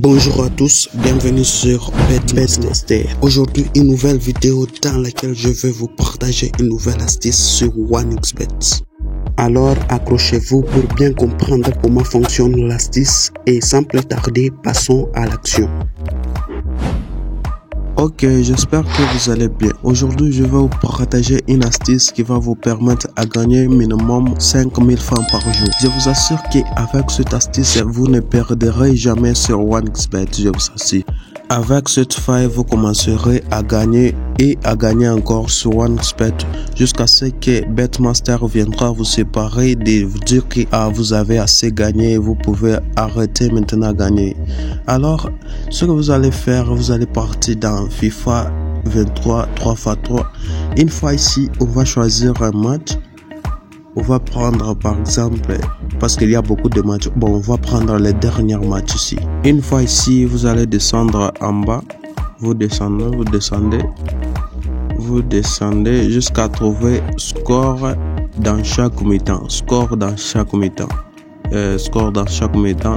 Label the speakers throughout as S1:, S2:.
S1: Bonjour à tous, bienvenue sur BetTester. Aujourd'hui, une nouvelle vidéo dans laquelle je vais vous partager une nouvelle astuce sur OneXBet. Alors, accrochez-vous pour bien comprendre comment fonctionne l'astuce et sans plus tarder, passons à l'action. Ok, j'espère que vous allez bien. Aujourd'hui, je vais vous partager une astuce qui va vous permettre à gagner minimum 5000 francs par jour. Je vous assure qu'avec cette astuce, vous ne perdrez jamais sur OneXBet, je vous assure. Avec cette faille, vous commencerez à gagner et à gagner encore sur OneXBet jusqu'à ce que BetMaster viendra vous séparer de vous dire que vous avez assez gagné et vous pouvez arrêter maintenant à gagner. Alors, ce que vous allez faire, vous allez partir dans FIFA 23 3x3. Une fois ici, on va choisir un match. On va prendre par exemple, parce qu'il y a beaucoup de matchs, bon, on va prendre les derniers matchs ici. Une fois ici, vous allez descendre en bas, vous descendez jusqu'à trouver score dans chaque mi-temps, score dans chaque mi-temps,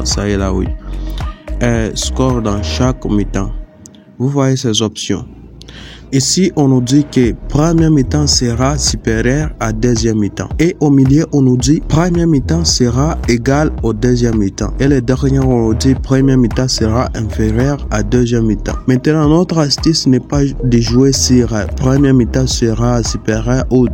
S1: ça y est là, oui. Score dans chaque mi-temps. Vous voyez ces options. Ici, on nous dit que premier mi-temps sera supérieur à deuxième mi-temps. Et au milieu, on nous dit premier mi-temps sera égal au deuxième mi-temps. Et le dernier, on nous dit premier mi-temps sera inférieur à deuxième mi-temps. Maintenant, notre astuce n'est pas de jouer sur premier mi-temps sera supérieur ou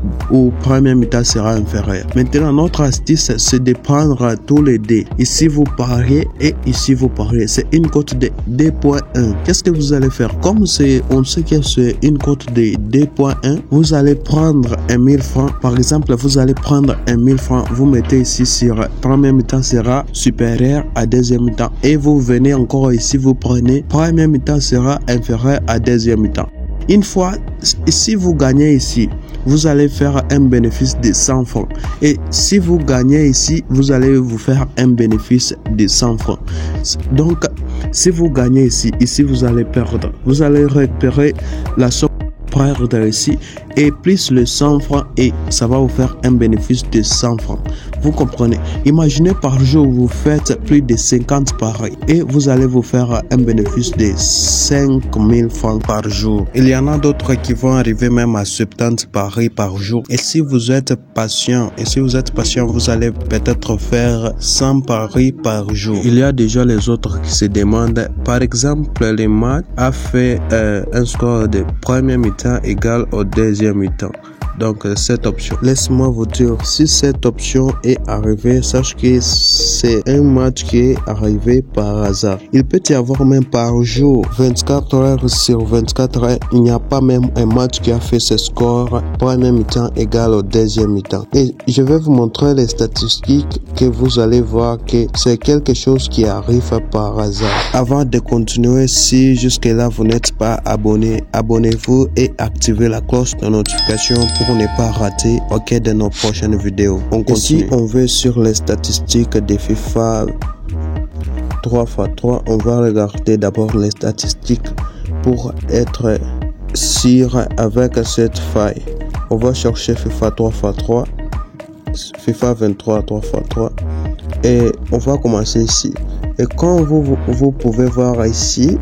S1: premier mi-temps sera inférieur. Maintenant, notre astuce, c'est de prendre tous les dés. Ici, vous pariez et ici, vous pariez. C'est une cote de 2.1. Qu'est-ce que vous allez faire? Comme on sait que c'est une cote de 2.1, vous allez prendre 1000 francs. Par exemple, vous allez prendre 1000 francs, vous mettez ici sur premier mi-temps sera supérieur à deuxième mi-temps et vous venez encore ici, vous prenez premier mi-temps sera inférieur à deuxième mi-temps. Une fois, si vous gagnez ici, vous allez faire un bénéfice de 100 francs. Et si vous gagnez ici, vous allez vous faire un bénéfice de 100 francs. Donc, si vous gagnez ici vous allez perdre. Vous allez récupérer la somme perdre ici et plus le 100 francs et ça va vous faire un bénéfice de 100 francs. Vous comprenez? Imaginez par jour vous faites plus de 50 paris et vous allez vous faire un bénéfice de 5000 francs par jour. Il y en a d'autres qui vont arriver même à 70 paris par jour. Et si vous êtes patient, vous allez peut-être faire 100 paris par jour. Il y a déjà les autres qui se demandent, par exemple, le match a fait un score de premier mi-temps égal au deuxième mi-temps. Donc cette option, laisse-moi vous dire, si cette option est arrivée, sache que c'est un match qui est arrivé par hasard. Il peut y avoir même par jour 24 heures sur 24 heures, il n'y a pas même un match qui a fait ce score premier mi-temps égal au deuxième mi-temps. Et je vais vous montrer les statistiques que vous allez voir que c'est quelque chose qui arrive par hasard. Avant de continuer, si jusque là vous n'êtes pas abonné, abonnez-vous et activez la cloche de notification pour ne pas rater aucune de nos prochaines vidéos. On continue. Ici, on va sur les statistiques de FIFA 3x3. On va regarder d'abord les statistiques pour être sûr avec cette faille. On va chercher FIFA 3x3, FIFA 23 3x3 et on va commencer ici. Et quand vous pouvez voir ici,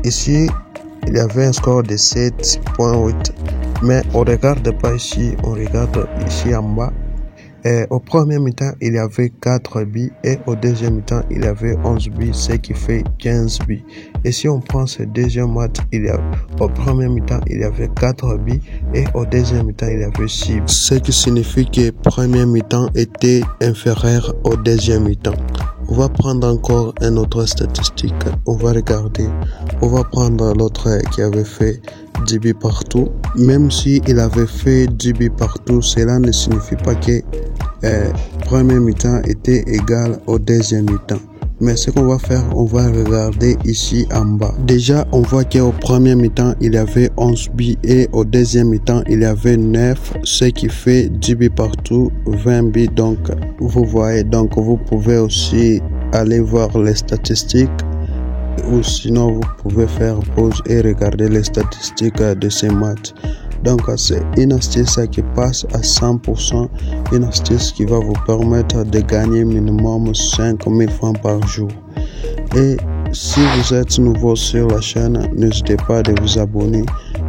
S1: il y avait un score de 7.8. Mais on regarde pas ici, on regarde ici en bas. Et au premier mi-temps, il y avait 4 buts et au deuxième mi-temps, il y avait 11 buts, ce qui fait 15 buts. Et si on prend ce deuxième match, au premier mi-temps, il y avait 4 buts et au deuxième mi-temps, il y avait 6 buts. Ce qui signifie que le premier mi-temps était inférieur au deuxième mi-temps. On va prendre encore une autre statistique. On va regarder. On va prendre l'autre qui avait fait 10 buts partout. Même si il avait fait 10 buts partout, cela ne signifie pas que premier mi-temps était égal au deuxième mi-temps. Mais ce qu'on va faire, on va regarder ici en bas. Déjà, on voit qu'au premier mi-temps, il y avait 11 buts et au deuxième mi-temps, il y avait 9, ce qui fait 10 buts partout, 20 buts. Donc, vous voyez, donc vous pouvez aussi aller voir les statistiques ou sinon vous pouvez faire pause et regarder les statistiques de ces matchs. Donc c'est une astuce qui passe à 100%, une astuce qui va vous permettre de gagner minimum 5000 francs par jour. Et Si vous êtes nouveau sur la chaîne, n'hésitez pas de vous abonner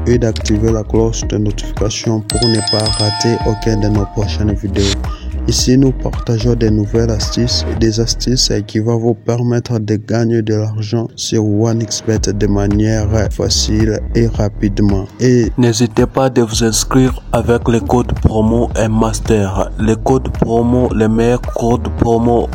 S1: et d'activer la cloche de notification pour ne pas rater aucune de nos prochaines vidéos. Ici, nous partageons des nouvelles astuces et des astuces qui vont vous permettre de gagner de l'argent sur OneXBet de manière facile et rapidement. Et n'hésitez pas de vous inscrire avec le code promo MMASTER. Le code promo, le meilleur code promo